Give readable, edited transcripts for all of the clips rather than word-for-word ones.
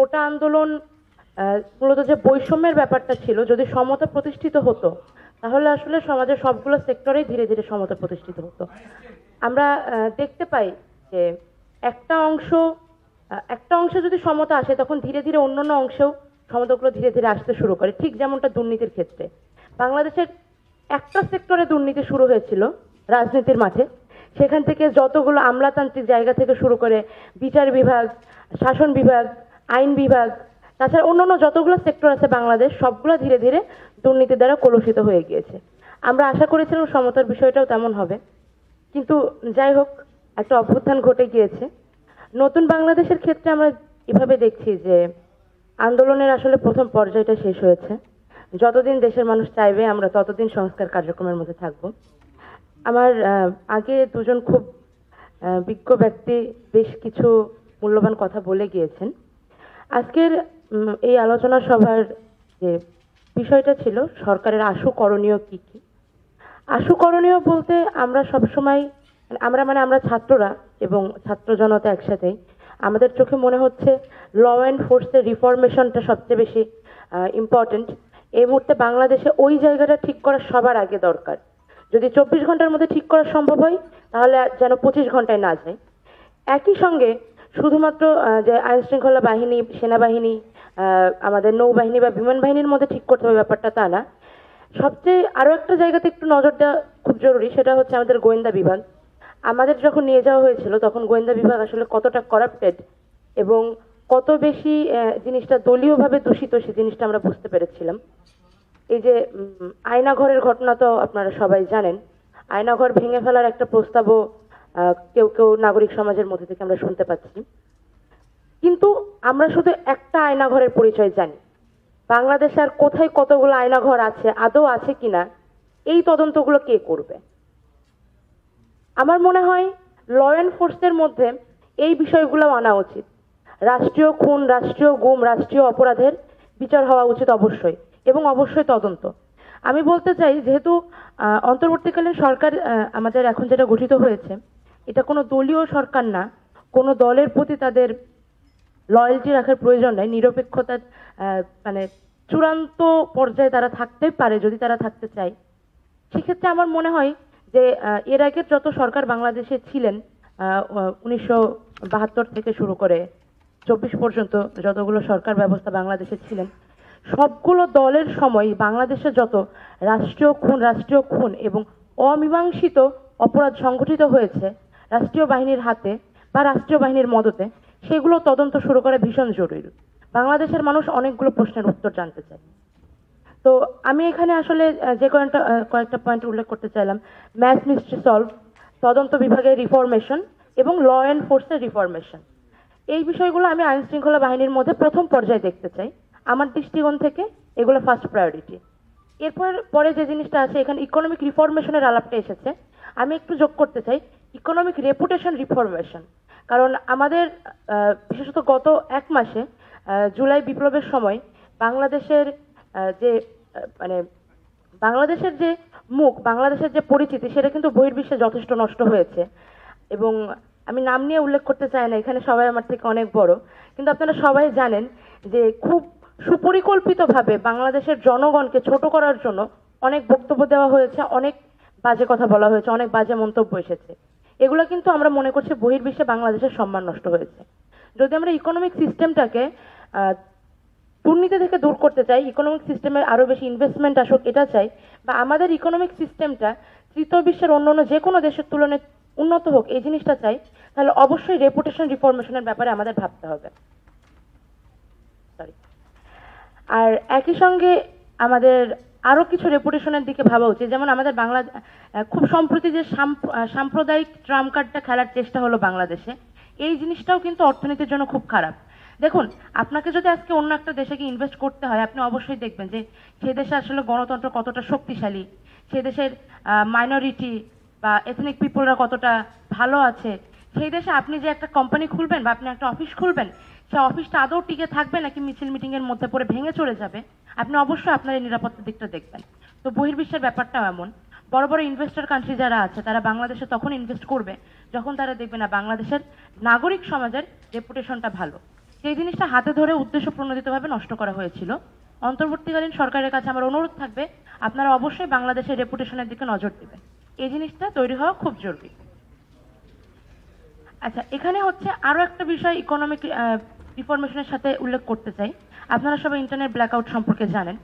কোটা আন্দোলন মূলত যে বৈষম্যের ব্যাপারটা ছিল, যদি সমতা প্রতিষ্ঠিত হতো তাহলে আসলে সমাজের সবগুলো সেক্টরেই ধীরে ধীরে সমতা প্রতিষ্ঠিত হতো। আমরা দেখতে পাই যে একটা অংশ একটা অংশে যদি সমতা আসে তখন ধীরে ধীরে অন্যান্য অংশেও সমতাগুলো ধীরে ধীরে আসতে শুরু করে, ঠিক যেমনটা দুর্নীতির ক্ষেত্রে। বাংলাদেশের একটা সেক্টরে দুর্নীতি শুরু হয়েছিল রাজনীতির মাঠে, সেখান থেকে যতগুলো আমলাতান্ত্রিক জায়গা থেকে শুরু করে বিচার বিভাগ, শাসন বিভাগ, আইন বিভাগ, তাছাড়া অন্যান্য যতগুলো সেক্টর আছে বাংলাদেশ, সবগুলো ধীরে ধীরে দুর্নীতি দ্বারা কলুষিত হয়ে গিয়েছে। আমরা আশা করেছিলাম সমতার বিষয়টাও তেমন হবে, কিন্তু যাই হোক, একটা অভ্যুত্থান ঘটে গিয়েছে। নতুন বাংলাদেশের ক্ষেত্রে আমরা এভাবে দেখছি যে আন্দোলনের আসলে প্রথম পর্যায়টা শেষ হয়েছে। যতদিন দেশের মানুষ চাইবে আমরা ততদিন সংস্কার কার্যক্রমের মধ্যে থাকব। আমার আগে দুজন খুব বিজ্ঞ ব্যক্তি বেশ কিছু মূল্যবান কথা বলে গিয়েছেন। আজকের এই আলোচনা সভার যে বিষয়টা ছিল সরকারের আশু করণীয় কি কি। আশু করণীয় বলতে আমরা সবসময় আমরা ছাত্ররা এবং ছাত্র জনতা একসাথেই, আমাদের চোখে মনে হচ্ছে ল এনফোর্সের রিফরমেশনটা সবচেয়ে বেশি ইম্পর্টেন্ট। এই মুহূর্তে বাংলাদেশে ওই জায়গাটা ঠিক করা সবার আগে দরকার। যদি 24 ঘন্টার মধ্যে ঠিক করা সম্ভব হয় তাহলে যেন 25 ঘন্টায় না যায়। একই সঙ্গে শুধুমাত্র যে আইন শৃঙ্খলা বাহিনী, সেনাবাহিনী, আমাদের নৌবাহিনী বা বিমান বাহিনীর মধ্যে ঠিক করতে হবে ব্যাপারটা তা না। সবচেয়ে আরো একটা জায়গাতে একটু নজর দেওয়া খুব জরুরি, সেটা হচ্ছে আমাদের গোয়েন্দা বিভাগ। আমাদের যখন নিয়ে যাওয়া হয়েছিল তখন গোয়েন্দা বিভাগ আসলে কতটা করাপ্টেড এবং কত বেশি জিনিসটা দলীয়ভাবে দূষিত সে জিনিসটা আমরা বুঝতে পেরেছিলাম। এই যে আয়নাঘরের ঘটনা তো আপনারা সবাই জানেন। আয়নাঘর ভেঙে ফেলার একটা প্রস্তাবও কেউ কেউ নাগরিক সমাজের মধ্যে থেকে আমরা শুনতে পাচ্ছি। কিন্তু আমরা শুধু একটা আয়নাঘরের পরিচয় জানি। বাংলাদেশে আর কোথায় কতগুলো আয়নাঘর আছে, আদৌ আছে কিনা, এই তদন্তগুলো কে করবে? আমার মনে হয় ল এনফোর্সের মধ্যে এই বিষয়গুলো আনা উচিত। রাষ্ট্রীয় খুন, রাষ্ট্রীয় গুম, রাষ্ট্রীয় অপরাধের বিচার হওয়া উচিত অবশ্যই, এবং অবশ্যই তদন্ত। আমি বলতে চাই, যেহেতু অন্তর্বর্তীকালীন সরকার আমাদের এখন যেটা গঠিত হয়েছে, এটা কোনো দলীয় সরকার না, কোনো দলের প্রতি তাদের লয়্যালটি রাখার প্রয়োজন নাই। নিরপেক্ষতার মানে চূড়ান্ত পর্যায়ে তারা থাকতেই পারে যদি তারা থাকতে চায়। সেক্ষেত্রে আমার মনে হয় যে এর আগের যত সরকার বাংলাদেশে ছিলেন, 1972 থেকে শুরু করে 24 পর্যন্ত যতগুলো সরকার ব্যবস্থা বাংলাদেশে ছিলেন, সবগুলো দলের সময় বাংলাদেশে যত রাষ্ট্রীয় খুন এবং অমীমাংসিত অপরাধ সংঘটিত হয়েছে রাষ্ট্রীয় বাহিনীর হাতে বা রাষ্ট্রীয় বাহিনীর মদতে, সেগুলো তদন্ত শুরু করা ভীষণ জরুরি। বাংলাদেশের মানুষ অনেকগুলো প্রশ্নের উত্তর জানতে চায়। তো আমি এখানে আসলে যে কয়েকটা পয়েন্ট উল্লেখ করতে চাইলাম। ম্যাথ মিস্ট্রি সলভ, তদন্ত বিভাগের রিফরমেশন এবং ল এনফোর্সের রিফরমেশন, এই বিষয়গুলো আমি আইন শৃঙ্খলা বাহিনীর মধ্যে প্রথম পর্যায়ে দেখতে চাই। আমার দৃষ্টিকোণ থেকে এগুলো ফার্স্ট প্রায়োরিটি। এরপর পরে যে জিনিসটা আছে, এখানে ইকোনমিক রিফরমেশনের আলাপটা এসেছে, আমি একটু যোগ করতে চাই ইকোনমিক রেপুটেশন রিফরমেশন। কারণ আমাদের বিশেষত গত 1 মাসে জুলাই বিপ্লবের সময় বাংলাদেশের যে মানে বাংলাদেশের যে মুখ, বাংলাদেশের যে পরিচিতি, সেটা কিন্তু বহির্বিশ্বে যথেষ্ট নষ্ট হয়েছে। এবং আমি নাম নিয়ে উল্লেখ করতে চাই না, এখানে সবাই আমার থেকে অনেক বড়, কিন্তু আপনারা সবাই জানেন যে খুব সুপরিকল্পিতভাবে বাংলাদেশের জনগণকে ছোট করার জন্য অনেক বক্তব্য দেওয়া হয়েছে, অনেক বাজে কথা বলা হয়েছে, অনেক বাজে মন্তব্য এসেছে। এগুলো কিন্তু আমরা মনে করছি বহির্বিশ্বে বাংলাদেশের সম্মান নষ্ট হয়েছে। যদি আমরা ইকোনমিক সিস্টেমটাকে দুর্নীতি থেকে দূর করতে চাই, ইকোনমিক সিস্টেমে আরো বেশি ইনভেস্টমেন্ট আসুক এটা চাই, বা আমাদের ইকোনমিক সিস্টেমটা তৃতীয় বিশ্বের অন্যান্য যে কোনো দেশের তুলনায় উন্নত হোক, এই জিনিসটা চাই, তাহলে অবশ্যই রেপুটেশন রিফরমেশনের ব্যাপারে আমাদের ভাবতে হবে। সরি। আর একই সঙ্গে আমাদের আরো কিছু রেপুটেশনের দিকে ভাবা উচিত। যেমন আমাদের খুব সম্প্রতি যে সাম্প্রদায়িক ট্রাম্প কার্ডটা খেলার চেষ্টা হলো বাংলাদেশে, এই জিনিসটাও কিন্তু অর্থনীতির জন্য খুব খারাপ। দেখুন, আপনাকে যদি আজকে অন্য একটা দেশে গিয়ে ইনভেস্ট করতে হয়, আপনি অবশ্যই দেখবেন যে সেই দেশে আসলে গণতন্ত্র কতটা শক্তিশালী, সেই দেশের মাইনরিটি বা এথনিক পিপলরা কতটা ভালো আছে। সেই দেশে আপনি যে একটা কোম্পানি খুলবেন বা আপনি একটা অফিস খুলবেন, সেই অফিসটা আদৌ টিকে থাকবে নাকি মিছিল মিটিং এর মধ্যে পড়ে ভেঙে চলে যাবে, আপনি অবশ্যই আপনার এই নিরাপত্তার দিকটা দেখবেন। তো বহির্বিশ্বের ব্যাপারটাও এমন। বড় বড় ইনভেস্টর কান্ট্রি যারা আছে তারা বাংলাদেশে তখন ইনভেস্ট করবে যখন তারা দেখবে না বাংলাদেশের নাগরিক সমাজের রেপুটেশনটা ভালো। সেই জিনিসটা হাতে ধরে উদ্দেশ্য প্রণোদিতভাবে নষ্ট করা হয়েছিল। অন্তর্বর্তীকালীন সরকারের কাছে আমার অনুরোধ থাকবে, আপনারা অবশ্যই বাংলাদেশের রেপুটেশনের দিকে নজর দেবেন। এই জিনিসটা তৈরি হওয়া খুব জরুরি। আচ্ছা, এখানে হচ্ছে আরো একটা বিষয় ইকোনমিক রিফরমেশনের সাথে উল্লেখ করতে চাই। আপনারা সবাই ইন্টারনেট ব্ল্যাকআউট সম্পর্কে জানেন।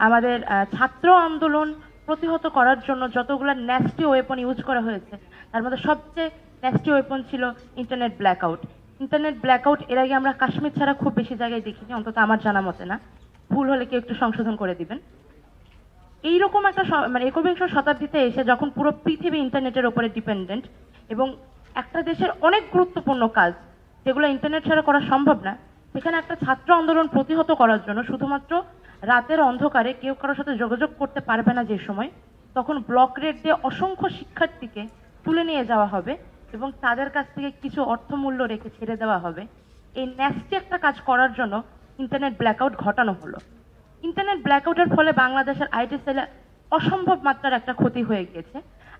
আমাদের ছাত্র আন্দোলন প্রতিহত করার জন্য যতগুলো ন্যাস্টি ওয়েপন ইউজ করা হয়েছে, তার মধ্যে সবচেয়ে ন্যাস্টি ওয়েপন ছিল ইন্টারনেট ব্ল্যাকআউট। ইন্টারনেট ব্ল্যাকআউট এর আগে আমরা কাশ্মীর ছাড়া খুব বেশি জায়গায় দেখিনি, অন্তত আমার জানা মতে না। ভুল হলে কেউ একটু সংশোধন করে দিবেন। এইরকম একটা মানে একবিংশ শতাব্দীতে এসে যখন পুরো পৃথিবী ইন্টারনেটের উপরে ডিপেন্ডেন্ট এবং একটা দেশের অনেক গুরুত্বপূর্ণ কাজ যেগুলো ইন্টারনেট ছাড়া করা সম্ভব না, সেখানে একটা ছাত্র আন্দোলন প্রতিহত করার জন্য শুধুমাত্র রাতের অন্ধকারে কেউ কারোর সাথে যোগাযোগ করতে পারবে না যে সময়, তখন ব্লক রেট দিয়ে অসংখ্য শিক্ষার্থীকে তুলে নিয়ে যাওয়া হবে এবং তাদের কাছ থেকে কিছু অর্থমূল্য রেখে ছেড়ে দেওয়া হবে। এই ন্যাস্টি একটা কাজ করার জন্য ইন্টারনেট ব্ল্যাকআউট ঘটানো হলো। ইন্টারনেট ব্ল্যাকআউটের ফলে বাংলাদেশের আইটি সেলে অসম্ভব মাত্রার একটা ক্ষতি হয়ে গিয়েছে।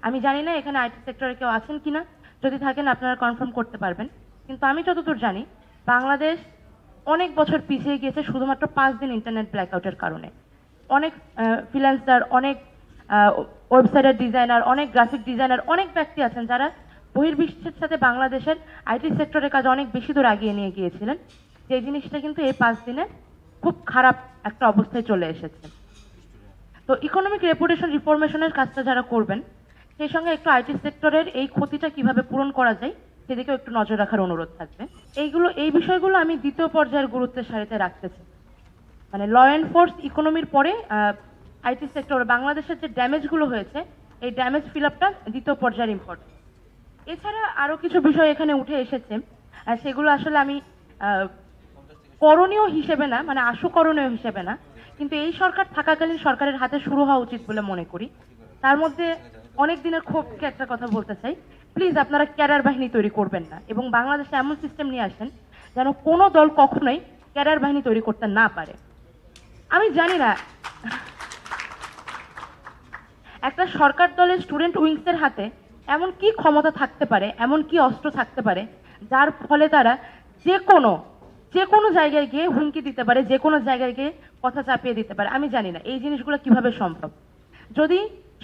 আমি জানি না এখানে আইটি সেক্টরে কেউ আছেন কিনা, যদি থাকেন আপনারা কনফার্ম করতে পারবেন। কিন্তু আমি যতদূর জানি বাংলাদেশ অনেক বছর পিছিয়ে গিয়েছে শুধুমাত্র 5 দিন ইন্টারনেট ব্ল্যাকআউটের কারণে। অনেক ফ্রিল্যান্সার, অনেক ওয়েবসাইটের ডিজাইনার, অনেক গ্রাফিক ডিজাইনার, অনেক ব্যক্তি আছেন যারা বহির্বিশ্বের সাথে বাংলাদেশের আইটি সেক্টরের কাজ অনেক বেশি দূর আগিয়ে নিয়ে গিয়েছিলেন। যে জিনিসটা কিন্তু এই 5 দিনে খুব খারাপ একটা অবস্থায় চলে এসেছে। তো ইকোনমিক রেপুটেশন রিফরমেশনের কাজটা যারা করবেন, সেই সঙ্গে একটু আইটি সেক্টরের এই ক্ষতিটা কিভাবে পূরণ করা যায় সেদিকেও একটু নজর রাখার অনুরোধ থাকবে। এই বিষয়গুলো আমি দ্বিতীয় পর্যায়ের গুরুত্বের সারিতে রাখতেছি। মানে ল এনফোর্স ইকোনমির পরে আইটি সেক্টর বাংলাদেশের যে ড্যামেজগুলো হয়েছে, এই ড্যামেজ ফিল আপটা দ্বিতীয় পর্যায়ের ইম্পর্টেন্ট। এছাড়া আরো কিছু বিষয় এখানে উঠে এসেছে, সেগুলো আসলে আমি করণীয় হিসেবে না, মানে আশুকরণীয় হিসেবে না, কিন্তু এই সরকার থাকাকালীন সরকারের হাতে শুরু হওয়া উচিত বলে মনে করি। তার মধ্যে অনেক দিনের ক্ষোভকে একটা কথা বলতে চাই, প্লিজ আপনারা ক্যাডার বাহিনী তৈরি করবেন না এবং বাংলাদেশে এমন সিস্টেম নিয়ে আসেন যেন কোনো দল কখনোই ক্যাডার বাহিনী তৈরি করতে না পারে। আমি জানি না একটা সরকার দলের স্টুডেন্ট উইংসের হাতে এমন কি ক্ষমতা থাকতে পারে, এমন কি অস্ত্র থাকতে পারে যার ফলে তারা যে কোনো জায়গায় গিয়ে হুমকি দিতে পারে, যে কোনো জায়গায় গিয়ে কথা চাপিয়ে দিতে পারে। আমি জানি না এই জিনিসগুলো কিভাবে সম্ভব। যদি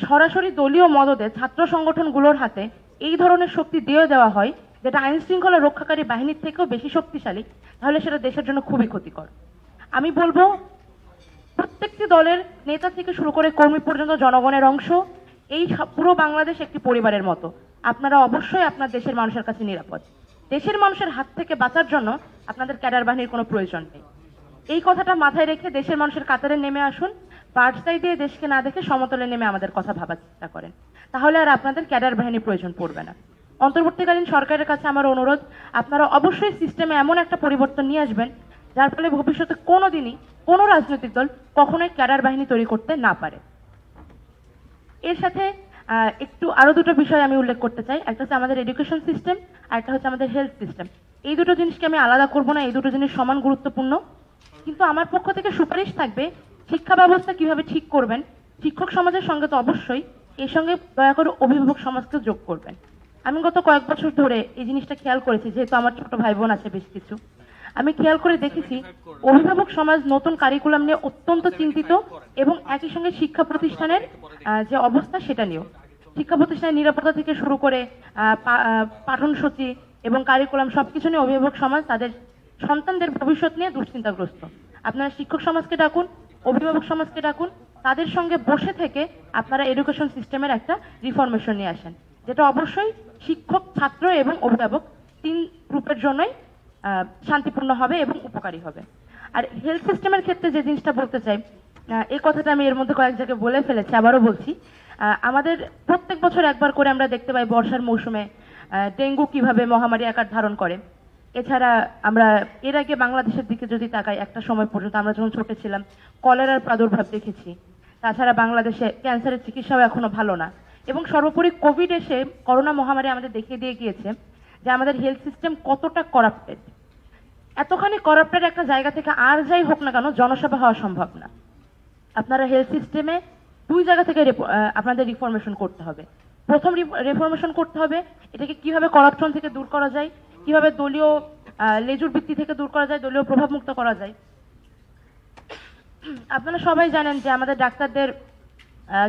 সরাসরি দলীয় মদদে ছাত্র সংগঠনগুলোর হাতে এই ধরনের শক্তি দিয়ে দেওয়া হয়, যেটা আইন শৃঙ্খলা রক্ষাকারী বাহিনীর থেকেও বেশি শক্তিশালী, তাহলে সেটা দেশের জন্য খুবই ক্ষতিকর। আমি বলবো প্রত্যেকটি দলের নেতা থেকে শুরু করে কর্মী পর্যন্ত জনগণের অংশ। এই পুরো বাংলাদেশ একটি পরিবারের মতো। আপনারা অবশ্যই আপনার দেশের মানুষের কাছে নিরাপদ। দেশের মানুষের হাত থেকে বাঁচার জন্য আপনাদের ক্যাডার বাহিনীর কোনো প্রয়োজন নেই। এই কথাটা মাথায় রেখে দেশের মানুষের কাতারে নেমে আসুন। বার্সাই দিয়ে দেশকে না দেখে সমতলে নেমে আমাদের কথা ভাবার চেষ্টা করেন, তাহলে আর আপনাদের ক্যাডার বাহিনীর প্রয়োজন পড়বে না। অন্তর্বর্তীকালীন সরকারের কাছে আমার অনুরোধ, আপনারা অবশ্যই সিস্টেমে এমন একটা পরিবর্তন নিয়ে আসবেন যার ফলে ভবিষ্যতে কোনোদিনই কোনো রাজনৈতিক দল কখনোই ক্যাডার বাহিনী তৈরি করতে না পারে। এর সাথে একটু আরো দুটো বিষয় আমি উল্লেখ করতে চাই। একটা হচ্ছে আমাদের এডুকেশন সিস্টেম, আর একটা হচ্ছে আমাদের হেলথ সিস্টেম। এই দুটো জিনিসকে আমি আলাদা করব না, এই দুটো জিনিস সমান গুরুত্বপূর্ণ। কিন্তু আমার পক্ষ থেকে সুপারিশ থাকবে, শিক্ষা ব্যবস্থা কিভাবে ঠিক করবেন, শিক্ষক সমাজের সঙ্গে তো অবশ্যই, এর সঙ্গে দয়া করে অভিভাবক সমাজকে যোগ করবেন। আমি গত কয়েক বছর ধরে এই জিনিসটা খেয়াল করেছি, যেহেতু আমার ছোট ভাই বোন আছে বেশ কিছু, আমি খেয়াল করে দেখেছি অভিভাবক সমাজ নতুন কারিকুলাম নিয়ে অত্যন্ত চিন্তিত এবং একই সঙ্গে শিক্ষা প্রতিষ্ঠানের যে অবস্থা সেটা নিয়েও। শিক্ষা প্রতিষ্ঠানের নিরাপত্তা থেকে শুরু করে পাঠনসূচি এবং কারিকুলাম সবকিছু নিয়ে অভিভাবক সমাজ তাদের সন্তানদের ভবিষ্যৎ নিয়ে দুশ্চিন্তাগ্রস্ত। আপনারা শিক্ষক সমাজকে ডাকুন, অভিভাবক সমাজকে ডাকুন, তাদের সঙ্গে বসে থেকে আপনারা এডুকেশন সিস্টেমের একটা রিফরমেশন নিয়ে আসেন, যেটা অবশ্যই শিক্ষক, ছাত্র এবং অভিভাবক 3 গ্রুপের জন্যই শান্তিপূর্ণ হবে এবং উপকারী হবে। আর হেলথ সিস্টেমের ক্ষেত্রে যে জিনিসটা বলতে চাই, এই কথাটা আমি এর মধ্যে কয়েক জায়গায় বলে ফেলেছি, আবারও বলছি। আমাদের প্রত্যেক বছর একবার করে আমরা দেখতে পাই বর্ষার মৌসুমে ডেঙ্গু কিভাবে মহামারী আকার ধারণ করে। এছাড়া আমরা এর আগে বাংলাদেশের দিকে যদি তাকাই, একটা সময় পর্যন্ত আমরা যখন ছোট ছিলাম কলেরার প্রাদুর্ভাব দেখেছি। তাছাড়া বাংলাদেশে ক্যান্সারের চিকিৎসাও এখনো ভালো না, এবং সর্বোপরি কোভিড এসে করোনা মহামারী আমাদের দেখিয়ে দিয়ে গিয়েছে যে আমাদের হেলথ সিস্টেম কতটা করাপ্টেড। এতখানি করাপ্টেড একটা জায়গা থেকে আর যাই হোক না কেন জনসেবা হওয়া সম্ভব না। আপনারা হেলথ সিস্টেমে 2 জায়গা থেকে আপনাদের রিফরমেশন করতে হবে। প্রথম রিফরমেশন করতে হবে এটাকে কিভাবে করাপশন থেকে দূর করা যায় কিভাবে দলীয় লেজুর ভিত্তি থেকে দূর করা যায়, দলীয় প্রভাবমুক্ত করা যায়। আপনারা সবাই জানেন যে আমাদের ডাক্তারদের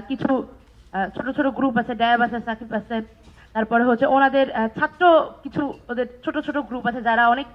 কিছু ছোট ছোট গ্রুপ আছে, ড্যাব আছে, সাকিব আছে, তারপরে হচ্ছে ওনাদের ছাত্র কিছু ওদের ছোট ছোট গ্রুপ আছে যারা অনেক